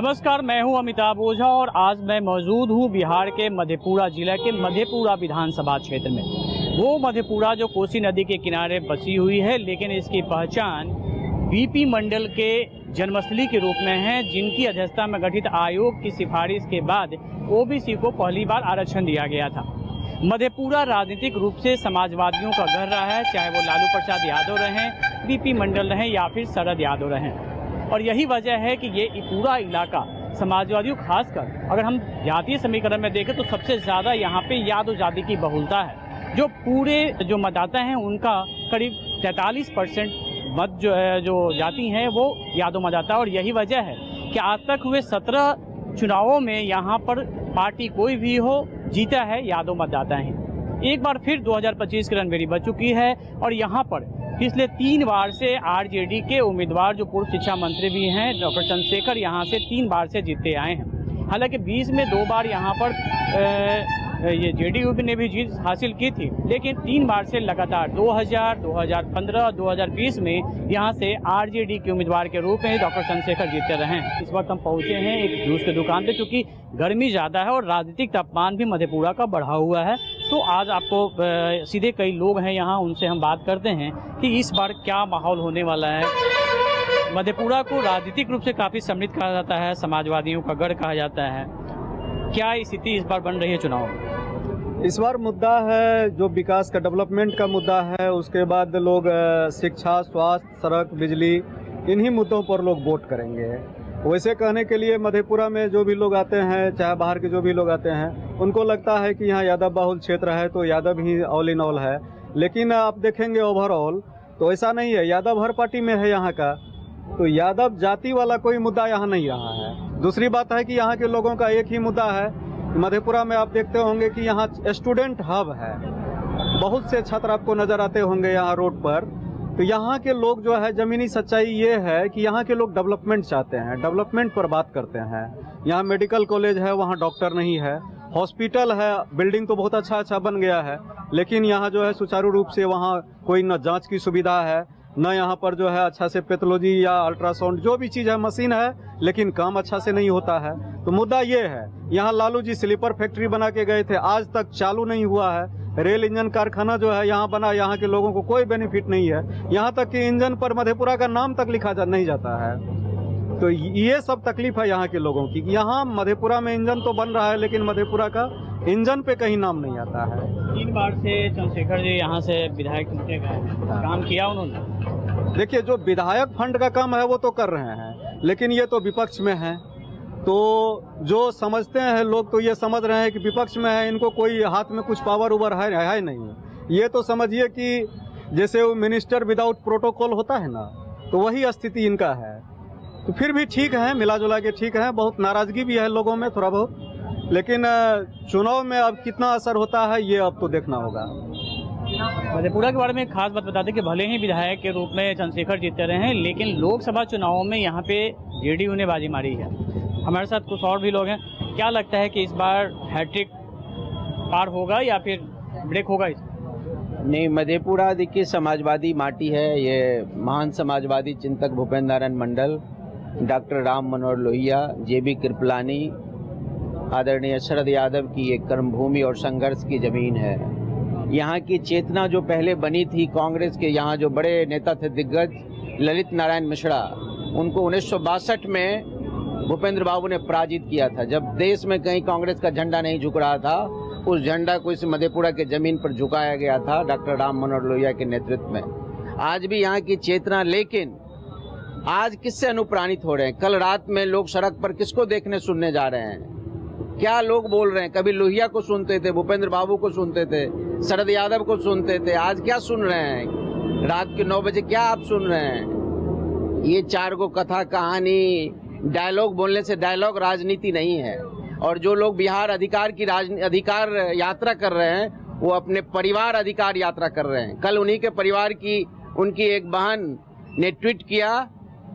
नमस्कार, मैं हूं अमिताभ ओझा और आज मैं मौजूद हूं बिहार के मधेपुरा जिला के मधेपुरा विधानसभा क्षेत्र में। वो मधेपुरा जो कोसी नदी के किनारे बसी हुई है, लेकिन इसकी पहचान बीपी मंडल के जन्मस्थली के रूप में है, जिनकी अध्यक्षता में गठित आयोग की सिफारिश के बाद ओबीसी को पहली बार आरक्षण दिया गया था। मधेपुरा राजनीतिक रूप से समाजवादियों का घर रहा है, चाहे वो लालू प्रसाद यादव रहें, बीपी मंडल रहें या फिर शरद यादव रहें। और यही वजह है कि ये पूरा इलाका समाजवादियों, खासकर अगर हम जातीय समीकरण में देखें तो सबसे ज़्यादा यहाँ पे यादव जाति की बहुलता है। जो पूरे जो मतदाता हैं उनका करीब 43% मत जो जाति हैं वो यादव मतदाता है। और यही वजह है कि आज तक हुए 17 चुनावों में यहाँ पर पार्टी कोई भी हो, जीता है यादव मतदाता हैं। एक बार फिर 2025 की रणबेरी बच चुकी है और यहाँ पर पिछले 3 बार से आरजेडी के उम्मीदवार जो पूर्व शिक्षा मंत्री भी हैं डॉक्टर चंद्रशेखर यहाँ से 3 बार से जीते आए हैं। हालांकि 20 में 2 बार यहाँ पर ये जेडीयू ने भी जीत हासिल की थी, लेकिन 3 बार से लगातार 2000, 2015, 2020 में यहाँ से आरजेडी के उम्मीदवार के रूप में डॉक्टर चंद्रशेखर जीते रहे हैं। इस वक्त हम पहुँचे हैं एक जूस की दुकान पे, चूँकि गर्मी ज़्यादा है और राजनीतिक तापमान भी मधेपुरा का बढ़ा हुआ है। तो आज आपको सीधे कई लोग हैं यहाँ, उनसे हम बात करते हैं कि इस बार क्या माहौल होने वाला है। मधेपुरा को राजनीतिक रूप से काफ़ी समृद्ध कहा जाता है, समाजवादियों का गढ़ कहा जाता है। क्या स्थिति इस बार बन रही है चुनाव में? इस बार मुद्दा है जो विकास का, डेवलपमेंट का मुद्दा है। उसके बाद लोग शिक्षा, स्वास्थ्य, सड़क, बिजली, इन्हीं मुद्दों पर लोग वोट करेंगे। वैसे कहने के लिए मधेपुरा में जो भी लोग आते हैं, चाहे बाहर के जो भी लोग आते हैं, उनको लगता है कि यहाँ यादव बहुल क्षेत्र है तो यादव ही ऑल इन ऑल है। लेकिन आप देखेंगे ओवरऑल तो ऐसा नहीं है। यादव हर पार्टी में है यहाँ का, तो यादव जाति वाला कोई मुद्दा यहाँ नहीं रहा है। दूसरी बात है कि यहाँ के लोगों का एक ही मुद्दा है। मधेपुरा में आप देखते होंगे कि यहाँ स्टूडेंट हब है, बहुत से छात्र आपको नजर आते होंगे यहाँ रोड पर। तो यहाँ के लोग जो है, जमीनी सच्चाई ये है कि यहाँ के लोग डेवलपमेंट चाहते हैं, डेवलपमेंट पर बात करते हैं। यहाँ मेडिकल कॉलेज है, वहाँ डॉक्टर नहीं है। हॉस्पिटल है, बिल्डिंग तो बहुत अच्छा बन गया है, लेकिन यहाँ जो है सुचारू रूप से वहाँ कोई न जांच की सुविधा है, न यहाँ पर जो है अच्छा से पैथोलॉजी या अल्ट्रासाउंड जो भी चीज़ है, मशीन है, लेकिन काम अच्छा से नहीं होता है। तो मुद्दा ये है, यहाँ लालू जी स्लीपर फैक्ट्री बना के गए थे, आज तक चालू नहीं हुआ है। रेल इंजन कारखाना जो है यहाँ बना, यहाँ के लोगों को कोई बेनिफिट नहीं है। यहाँ तक कि इंजन पर मधेपुरा का नाम तक लिखा नहीं जाता है। तो ये सब तकलीफ है यहाँ के लोगों की। यहाँ मधेपुरा में इंजन तो बन रहा है, लेकिन मधेपुरा का इंजन पे कहीं नाम नहीं आता है। 3 बार से चंद्रशेखर जी यहाँ से विधायक चुने गए, काम किया उन्होंने। देखिए, जो विधायक फंड का काम है वो तो कर रहे हैं, लेकिन ये तो विपक्ष में है। तो जो समझते हैं लोग तो ये समझ रहे हैं कि विपक्ष में है, इनको कोई हाथ में कुछ पावर उवर है नहीं। ये तो समझिए कि जैसे वो मिनिस्टर विदाउट प्रोटोकॉल होता है ना, तो वही स्थिति इनका है। तो फिर भी ठीक है, मिला जुला के ठीक है। बहुत नाराजगी भी है लोगों में थोड़ा बहुत, लेकिन चुनाव में अब कितना असर होता है ये अब तो देखना होगा। मधेपुरा के बारे में एक खास बात बताते कि भले ही विधायक के रूप में चंद्रशेखर जीते रहे हैं, लेकिन लोकसभा चुनावों में यहाँ पे जेडीयू ने बाजी मारी है। हमारे साथ कुछ और भी लोग हैं। क्या लगता है कि इस बार हैट्रिक पार होगा या फिर ब्रेक होगा? नहीं, मधेपुरा देखिए समाजवादी माटी है। ये महान समाजवादी चिंतक भूपेंद्र नारायण मंडल, डॉक्टर राम मनोहर लोहिया, जेबी कृपलानी, आदरणीय शरद यादव की एक कर्मभूमि और संघर्ष की जमीन है। यहाँ की चेतना जो पहले बनी थी, कांग्रेस के यहाँ जो बड़े नेता थे दिग्गज ललित नारायण मिश्रा, उनको 1962 में भूपेंद्र बाबू ने पराजित किया था। जब देश में कहीं कांग्रेस का झंडा नहीं झुक रहा था, उस झंडा को इस मधेपुरा के जमीन पर झुकाया गया था डॉक्टर राम मनोहर लोहिया के नेतृत्व में। आज भी यहाँ की चेतना, लेकिन आज किससे अनुप्राणित हो रहे हैं? कल रात में लोग सड़क पर किसको देखने सुनने जा रहे हैं? क्या लोग बोल रहे हैं? कभी लोहिया को सुनते थे, भूपेंद्र बाबू को सुनते थे, शरद यादव को सुनते थे, आज क्या सुन रहे हैं? रात के 9 बजे क्या आप सुन रहे हैं? ये 4 गो कथा कहानी डायलॉग बोलने से डायलॉग राजनीति नहीं है। और जो लोग बिहार अधिकार यात्रा कर रहे हैं, वो अपने परिवार अधिकार यात्रा कर रहे हैं। कल उन्हीं के परिवार की उनकी एक बहन ने ट्वीट किया,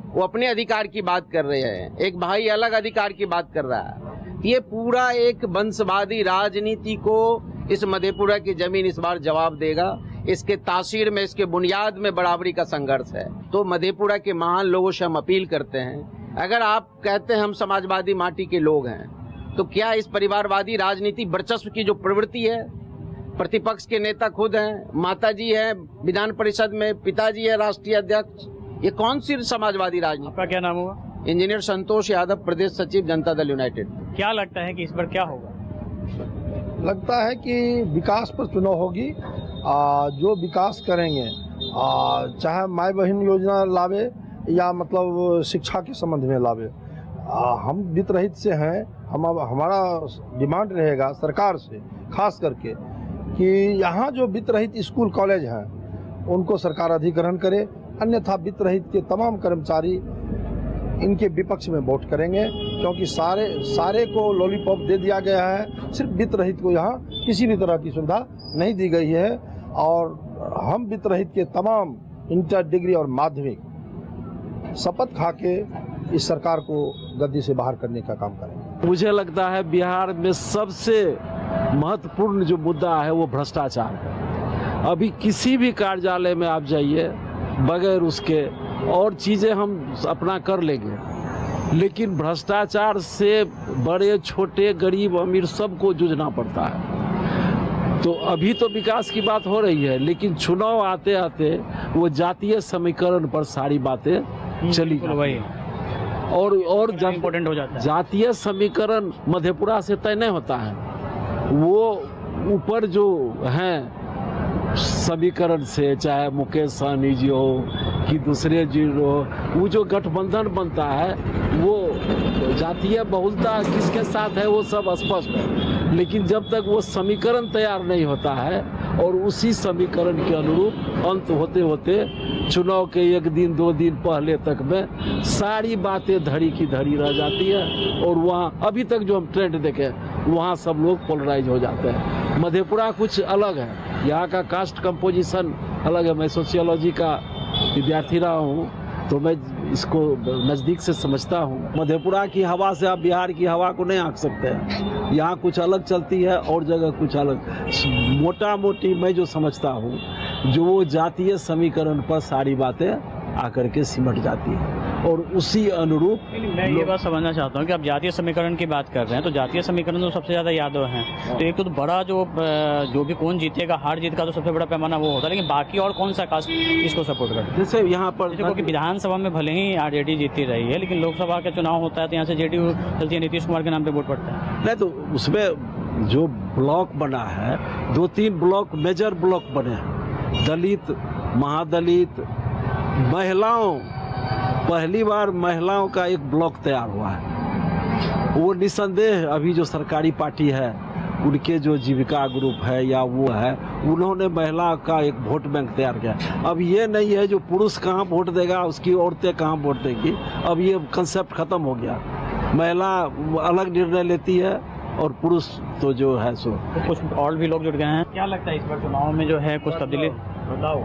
वो अपने अधिकार की बात कर रहे हैं, एक भाई अलग अधिकार की बात कर रहा है। ये पूरा एक वंशवादी राजनीति को इस मधेपुरा की जमीन इस बार जवाब देगा। इसके तासीर में, इसके बुनियाद में बराबरी का संघर्ष है। तो मधेपुरा के महान लोगों से हम अपील करते हैं अगर आप कहते हैं हम समाजवादी माटी के लोग हैं, तो क्या इस परिवारवादी राजनीति वर्चस्व की जो प्रवृत्ति है, प्रतिपक्ष के नेता खुद हैं, माताजी हैं विधान परिषद में, पिताजी है राष्ट्रीय अध्यक्ष, ये कौन सी समाजवादी राजनीति? आपका क्या नाम होगा? इंजीनियर संतोष यादव, प्रदेश सचिव जनता दल यूनाइटेड। क्या लगता है कि इस बार क्या होगा? लगता है कि विकास पर चुनाव होगी। जो विकास करेंगे, चाहे माई बहन योजना लावे या मतलब शिक्षा के संबंध में लावे, हम वित्त रहित से हैं। हमारा डिमांड रहेगा सरकार से खास करके कि यहाँ जो वित्त रहित स्कूल कॉलेज हैं उनको सरकार अधिग्रहण करे, अन्यथा वित्त रहित के तमाम कर्मचारी इनके विपक्ष में वोट करेंगे, क्योंकि सारे को लॉलीपॉप दे दिया गया है, सिर्फ वित्त रहित को यहाँ किसी भी तरह की सुविधा नहीं दी गई है। और हम वित्त रहित के तमाम इंटर, डिग्री और माध्यमिक शपथ खा के इस सरकार को गद्दी से बाहर करने का काम करेंगे। मुझे लगता है बिहार में सबसे महत्वपूर्ण जो मुद्दा है वो भ्रष्टाचार है। अभी किसी भी कार्यालय में आप जाइए, बगैर उसके और चीज़ें हम अपना कर लेंगे, लेकिन भ्रष्टाचार से बड़े छोटे गरीब अमीर सबको जूझना पड़ता है। तो अभी तो विकास की बात हो रही है, लेकिन चुनाव आते आते वो जातीय समीकरण पर सारी बातें चली वही और इम्पोर्टेंट हो जाता है। जातीय समीकरण मधेपुरा से तय नहीं होता है, वो ऊपर जो हैं समीकरण से, चाहे मुकेश सहनी जी हो कि दूसरे जी हो, वो जो गठबंधन बनता है वो जातीय बहुलता किसके साथ है वो सब स्पष्ट है, लेकिन जब तक वो समीकरण तैयार नहीं होता है और उसी समीकरण के अनुरूप अंत होते होते चुनाव के 1 दिन 2 दिन पहले तक में सारी बातें धड़ी की धड़ी रह जाती है और वहाँ अभी तक जो हम ट्रेंड देखें वहाँ सब लोग पोलराइज हो जाते हैं। मधेपुरा कुछ अलग है, यहाँ का कास्ट कंपोजिशन अलग है। मैं सोशियोलॉजी का विद्यार्थी रहा हूँ तो मैं इसको नज़दीक से समझता हूँ। मधेपुरा की हवा से आप बिहार की हवा को नहीं आंक सकते हैं। यहाँ कुछ अलग चलती है और जगह कुछ अलग। मोटा मोटी मैं जो समझता हूँ, जो वो जातीय समीकरण पर सारी बातें आकर के सिमट जाती है और उसी अनुरूप मैं ये बात समझना चाहता हूँ कि आप जातीय समीकरण की बात कर रहे हैं, तो जातीय समीकरण तो सबसे ज़्यादा यादव हैं। तो एक तो बड़ा जो भी कौन जीतेगा, हार जीत का तो सबसे बड़ा पैमाना वो होता है, लेकिन बाकी और कौन सा कास्ट इसको सपोर्ट करता है? जैसे यहाँ पर क्योंकि विधानसभा में भले ही आरजेडी जीतती रही है, लेकिन लोकसभा का चुनाव होता है तो यहाँ से जेडीयू चलती है, नीतीश कुमार के नाम पर वोट पड़ता है। नहीं, तो उसमें जो ब्लॉक बना है, 2-3 ब्लॉक मेजर ब्लॉक बने हैं, दलित, महादलित, महिलाओं, पहली बार महिलाओं का एक ब्लॉक तैयार हुआ है। वो निसंदेह अभी जो सरकारी पार्टी है उनके जो जीविका ग्रुप है या वो है, उन्होंने महिला का एक वोट बैंक तैयार किया। अब ये नहीं है जो पुरुष कहाँ वोट देगा उसकी औरतें कहाँ वोट देंगी, अब ये कंसेप्ट खत्म हो गया। महिला अलग निर्णय लेती है और पुरुष तो जो है सो। तो कुछ और भी लोग जुड़ गए हैं। क्या लगता है इस बार चुनाव में जो है कुछ तब्दीली? बताओ।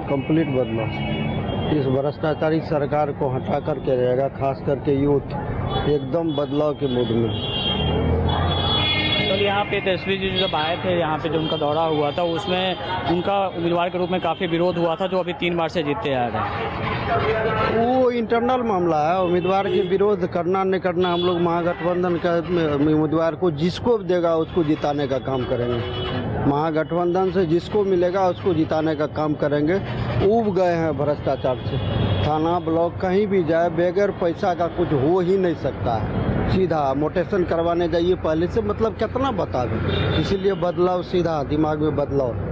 कंप्लीट बदलाव इस भ्रष्टाचारी सरकार को हटा करके रहेगा, खास करके यूथ एकदम बदलाव के मूड में। कल यहाँ पे तेजस्वी जी जब आए थे, यहाँ पे जो उनका दौरा हुआ था उसमें उनका उम्मीदवार के रूप में काफ़ी विरोध हुआ था, जो अभी 3 बार से जीतते आ रहे हैं। वो इंटरनल मामला है, उम्मीदवार के विरोध करना नहीं करना, हम लोग महागठबंधन का उम्मीदवार को जिसको देगा उसको जिताने का काम करेंगे। महागठबंधन से जिसको मिलेगा उसको जिताने का काम करेंगे। उब गए हैं भ्रष्टाचार से, थाना ब्लॉक कहीं भी जाए बगैर पैसा का कुछ हो ही नहीं सकता है। सीधा मोटेशन करवाने जाइए पहले से, मतलब कितना बता दें। इसीलिए बदलाव सीधा दिमाग में बदलाव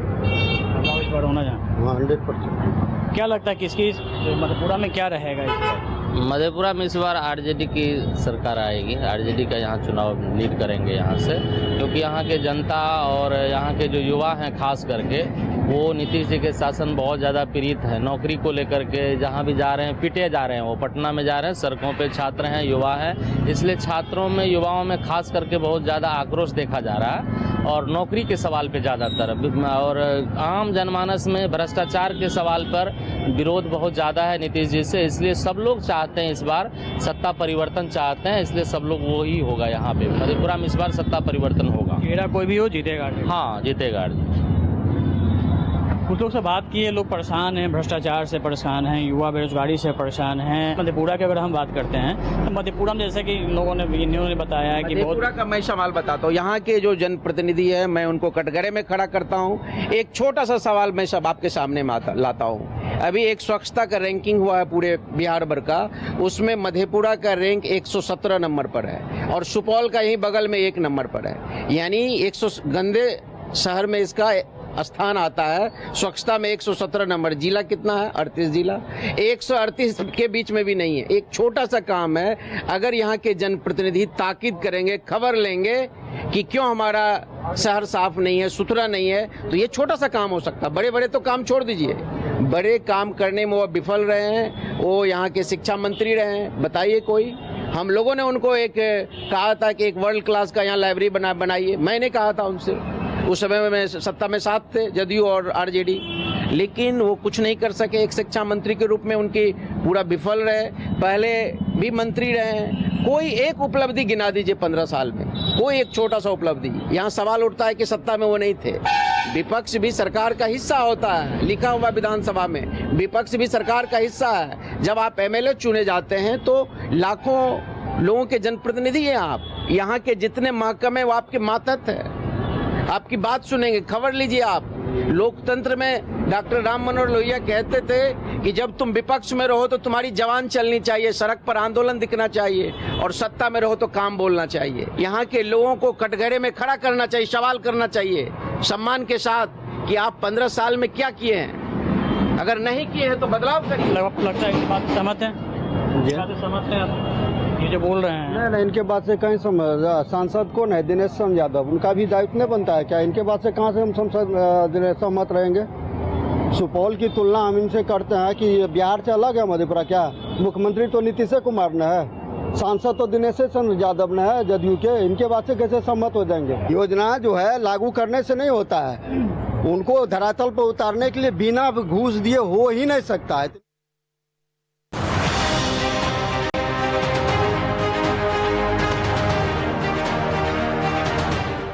इस बार होना चाहिए। 100%। क्या लगता है किसकी मधेपुरा में क्या रहेगा इस बार? मधेपुरा में इस बार आरजेडी की सरकार आएगी। आरजेडी का यहाँ चुनाव लीड करेंगे यहाँ से, क्योंकि यहाँ के जनता और यहाँ के जो युवा हैं खास करके वो नीतीश जी के शासन बहुत ज़्यादा पीड़ित है। नौकरी को लेकर के जहाँ भी जा रहे हैं पिटे जा रहे हैं। वो पटना में जा रहे हैं, सड़कों पे छात्र हैं, युवा हैं, इसलिए छात्रों में, युवाओं में खास करके बहुत ज़्यादा आक्रोश देखा जा रहा है और नौकरी के सवाल पे ज़्यादातर, और आम जनमानस में भ्रष्टाचार के सवाल पर विरोध बहुत ज़्यादा है नीतीश जी से। इसलिए सब लोग चाहते हैं इस बार सत्ता परिवर्तन चाहते हैं, इसलिए सब लोग वो ही होगा यहाँ पे मधेपुरा में इस बार सत्ता परिवर्तन होगा। चेहरा कोई भी हो जीतेगा? हाँ जीतेगा। कुछ लोग से बात की है, लोग परेशान हैं, भ्रष्टाचार से परेशान हैं, युवा बेरोजगारी से परेशान हैं। मधेपुरा की अगर हम बात करते हैं तो मधेपुरा में जैसे कि लोगों ने इन्होंने बताया है कि मधेपुरा का मैं सवाल बताता हूँ। यहाँ के जो जनप्रतिनिधि है मैं उनको कटघरे में खड़ा करता हूँ। एक छोटा सा सवाल मैं सब आपके सामने लाता हूँ। अभी एक स्वच्छता का रैंकिंग हुआ है पूरे बिहार भर का, उसमें मधेपुरा का रैंक 117 नंबर पर है और सुपौल का यही बगल में 1 नंबर पर है। यानी 100 गंदे शहर में इसका स्थान आता है। स्वच्छता में 117 नंबर। जिला कितना है? 38 जिला। 138 के बीच में भी नहीं है। एक छोटा सा काम है, अगर यहाँ के जनप्रतिनिधि ताकीद करेंगे, खबर लेंगे कि क्यों हमारा शहर साफ नहीं है, सुथरा नहीं है, तो ये छोटा सा काम हो सकता है। बड़े बड़े तो काम छोड़ दीजिए, बड़े काम करने में वो विफल रहे हैं। वो यहाँ के शिक्षा मंत्री रहे हैं, बताइए कोई। हम लोगों ने उनको एक कहा था कि एक वर्ल्ड क्लास का यहाँ लाइब्रेरी बनाइए, मैंने कहा था उनसे। उस समय में सत्ता में साथ थे जदयू और आरजेडी, लेकिन वो कुछ नहीं कर सके। एक शिक्षा मंत्री के रूप में उनकी पूरा विफल रहे। पहले भी मंत्री रहे हैं, कोई एक उपलब्धि गिना दीजिए 15 साल में, कोई एक छोटा सा उपलब्धि। यहाँ सवाल उठता है कि सत्ता में वो नहीं थे। विपक्ष भी सरकार का हिस्सा होता है, लिखा हुआ विधानसभा में, विपक्ष भी सरकार का हिस्सा है। जब आप एमएलए चुने जाते हैं तो लाखों लोगों के जनप्रतिनिधि हैं आप। यहाँ के जितने महकमे वो आपके मातहत है, आपकी बात सुनेंगे। खबर लीजिए आप। लोकतंत्र में डॉक्टर राम मनोहर लोहिया कहते थे कि जब तुम विपक्ष में रहो तो तुम्हारी जवान चलनी चाहिए, सड़क पर आंदोलन दिखना चाहिए, और सत्ता में रहो तो काम बोलना चाहिए। यहाँ के लोगों को कटघरे में खड़ा करना चाहिए, सवाल करना चाहिए सम्मान के साथ कि आप 15 साल में क्या किए हैं। अगर नहीं किए हैं तो बदलाव करिए। लगता है कि बात सहमत है? सहमत है आप ये जो बोल रहे हैं? नहीं, इनके बात से कहीं सांसद कौन है? दिनेश यादव, उनका भी दायित्व नहीं बनता है क्या? इनके बात से कहाँ से हम सहमत रहेंगे? सुपौल की तुलना हम इनसे करते हैं कि बिहार से अलग है मधेपुरा क्या? मुख्यमंत्री तो नीतीश कुमार ने है, सांसद तो दिनेश यादव ने है जदयू के। इनके बात से कैसे सहमत हो जाएंगे? योजना जो है लागू करने से नहीं होता है, उनको धरातल पर उतारने के लिए बिना घूस दिए हो ही नहीं सकता है।